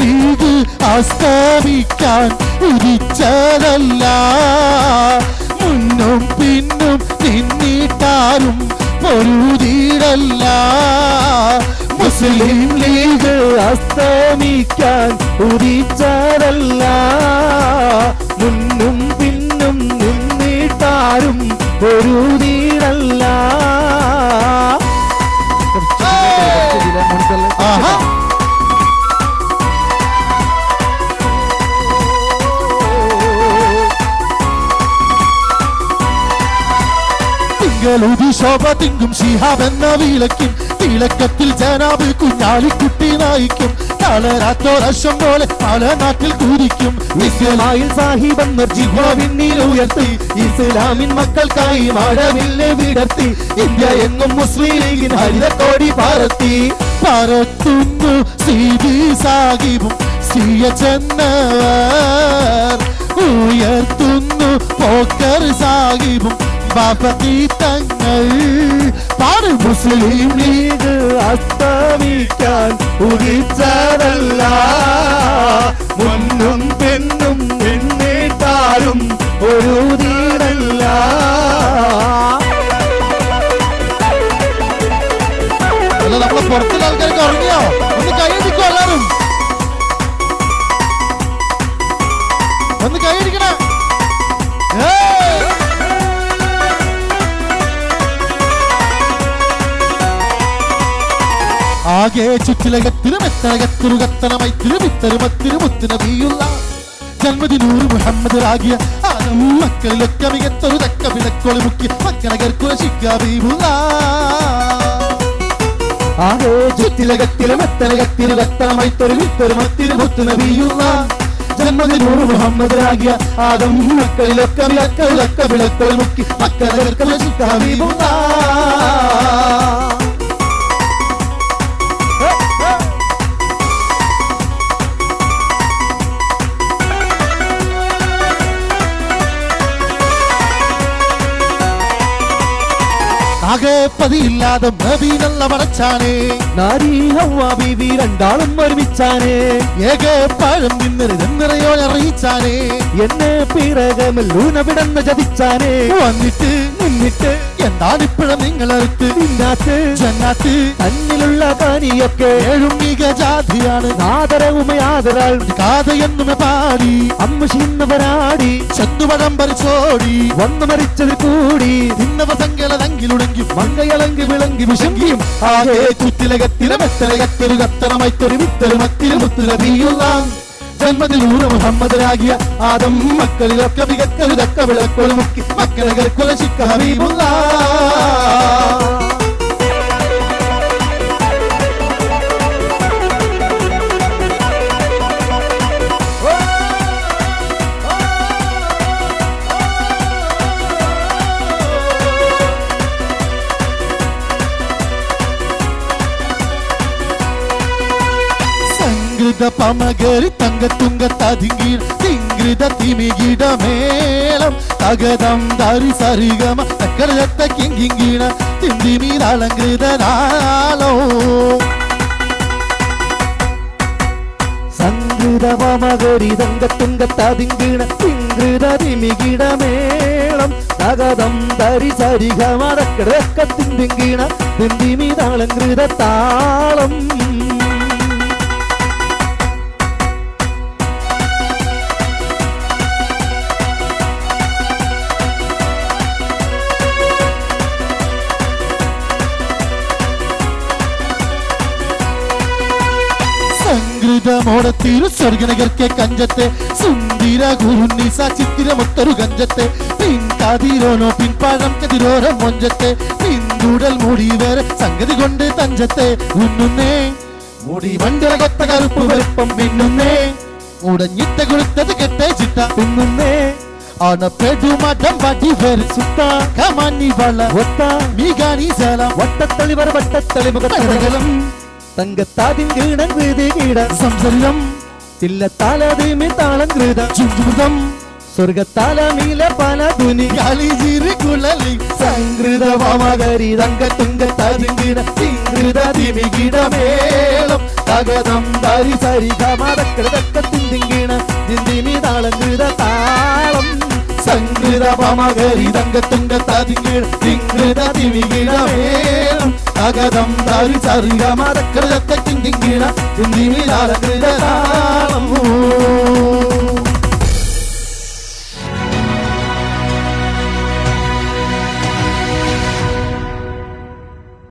League അസ്തമിക്കാൻ ഉദിച്ചതല്ല, മുന്നും പിന്നും നിന്നിട്ടാരും പൊരുതിയിടല്ല. മുസ്ലിം league അസ്തമിക്കാൻ ഉദിച്ചതല്ല, മുന്നും പിന്നും നിന്നിട്ടാരും പൊരുതിയിടല്ല. തിങ്കളുതി ശോഭ തിങ്കും ശിഹാബെന്ന വിളക്കും, തിളക്കത്തിൽ ജനാബ് കുഞ്ഞാലിക്കുട്ടി നായിക്കും, തളരാത്തോരശം പോലെ പല നാട്ടിൽ കുതിക്കും. ഇസ്മായിൽ സാഹിബ് എന്ന ജിഹ്വാവിന്നിൽ ഉയർത്തി, ഇസ്ലാമിൻ മക്കൾക്കായി മഴവില്ല് വിടർത്തി, ഇന്ത്യ എങ്ങും മുസ്ലിം ലീഗിൻ ഹരിതക്കോടി പറത്തി. പറത്തുന്നു സീബി സാഹിബും സിയച്ചെന്നവർ, ഉയർത്തുന്നു പോക്കർ സാഹിബും തങ്ങൾ. പാട് മുസ്ലിം ലീഗ് അസ്തമിക്കാൻ ഉദിച്ചതല്ല, മുന്നും പെണ്ണും നിന്നിട്ടാരും ഒരു തീരല്ല. അല്ല, നമ്മളെ പുറത്തുള്ള ആൾക്കാർക്ക് ഉറങ്ങിയോ? ഒന്ന് കൈയടിക്കോ എല്ലാരും, ഒന്ന് കൈയടിക്കണേ. ആകെ ചുറ്റിലകത്തിലും എത്തകത്തിരു കത്തനമായി തിരുമിത്തരുമത്തിരു മുത്തുനബിയുള്ള ജന്മദിനൂറ് മുഹമ്മദ് രാഗിയ ആദം മക്കളിലൊക്കെ മികത്തൊരു തക്ക വിളക്കൊളി മുക്കി മക്കനകർക്കുലശിക്കാബീബുള്ള. ആകെ ചുറ്റിലകത്തിലും എത്തകത്തിരു കത്തനമായി തിരുമിത്തരുമത്തിരു മുത്തുനബിയുള്ള ജന്മദിനൂറ് മുഹമ്മദ് രാഗിയ ആദം മക്കളിലൊക്കെ മികത്തൊരു വിളക്കൊളി മുക്കി മക്കനകർക്കുലശിക്കാബീബുള്ള. ആകെ പതിയില്ലാതെ നബീനല്ല പടച്ചാനേ, നാരി ഹവ്വ ബീവി രണ്ടാളും ഒരുമിച്ചാനേ, ഏകെ പഴം തിന്നരുതെന്നിറയോ അറിയിച്ചാനേ, എന്നെ പിറകമല്ലൂനവിടന്ന് ചതിച്ചാനേ, വന്നിട്ട് നിന്നിട്ട് എന്താണിപ്പോഴും നിങ്ങളടുത്ത് നിന്നാത്ത് ജന്നാത്ത് തന്നിലുള്ള പനിയൊക്കെ ഏഴും മിക ജാതിയാണ്. ആദരവും ആദരാൾ കാതയെന്നുമെ പാടി അമ്മശിന്നവരാടി ചെന്നുപഴം പറിച്ചോടി വന്നു മരിച്ചത് കൂടി നിന്നവ സങ്കലതങ്കിലുടങ്ങി മങ്കയളങ്കി വിളങ്കി വിശങ്കിയും ആകെ ചുറ്റിലകത്തിലും എത്തലകത്തിരു കത്തനമൈത്തൊരു വിത്തരുമത്തിരു മുത്തുനബിയുള്ള ജന്മദിനൂറ് മുഹമ്മദ് രാഗിയ ആദം മക്കളിലൊക്കെ മികക്കരുതക്ക വിളക്കൊളി മുക്കി മക്കനകർക്കുലശിക്ക ഹബീബുള്ള. പമകരി തങ്കത്തുങ്ക തതിങ്കീർ തിങ്കൃത തിമികിട മേളം തകതം ധരി സരിഗമ തക്കരത്ത കിങ്കിങ്കീണ തിന്തിമീതലങ്കൃതനാളോ. സംഗീത പമകരി തങ്കത്തുങ്ക തതിങ്കീണ തിങ്കൃത തിമികിട മേളം തകതം ധരി സരിഗമ തക്കരത്ത തിങ്കിങ്കീണ തിന്തിമീതലങ്കൃത താളം. സംഗൃതമോടത്തിരു സ്വർഗനഗർക്കെ കഞ്ചത്തെ സുന്ദര ഗുരുനിസ ചിത്തിരമൊത്തൊരു ഗഞ്ചത്തെ പിൻകാതിരോനോ പിൻപാഴം കതിരോരം മൊഞ്ചത്തെ പിന്തുടൽ മുടി വേറെ സംഗതി കൊണ്ട് തഞ്ചത്തെ ഉണ്ണുന്നേ മുടി വണ്ടിറ കൊത്ത കറുപ്പ് വെളുപ്പം മിന്നുന്നേ ഉടഞ്ഞിട്ട കൊടുത്തത് കെട്ടേ ചിട്ട തിന്നുന്നേ അണപ്പെടുമടം വടി വേറെ സുത്ത കമാനി വള ഒത്ത മീകാനി സേലം വട്ടത്തളിവർ വട്ടത്തളിമുഖം തങ്കത്താതിൻ കീടൻ കീട സംസരിതം തില്ലത്താലതിമി താളം കൃത ചുണ്ടുതം സ്വർഗത്താല നീല പല തുനി കാലിജിരി കുളലി സംകൃത വാമകരി തങ്കത്തുങ്ക തതിങ്കിട തിങ്കൃത തിമികിടമേളം തകതം തരി സരി ഗമതക്കൃതക്ക തിന്തിങ്കിണ തിന്തിമി താളങ്കൃത താളം സംകൃത വാമകരി തങ്കത്തുങ്ക തതിങ്കിട തിങ്കൃത തിമികിടമേളം തകതം തരി സരി ഗമതക്കൃതക്ക തിന്തിങ്കിണ തിന്തിമി താളങ്കൃത താളം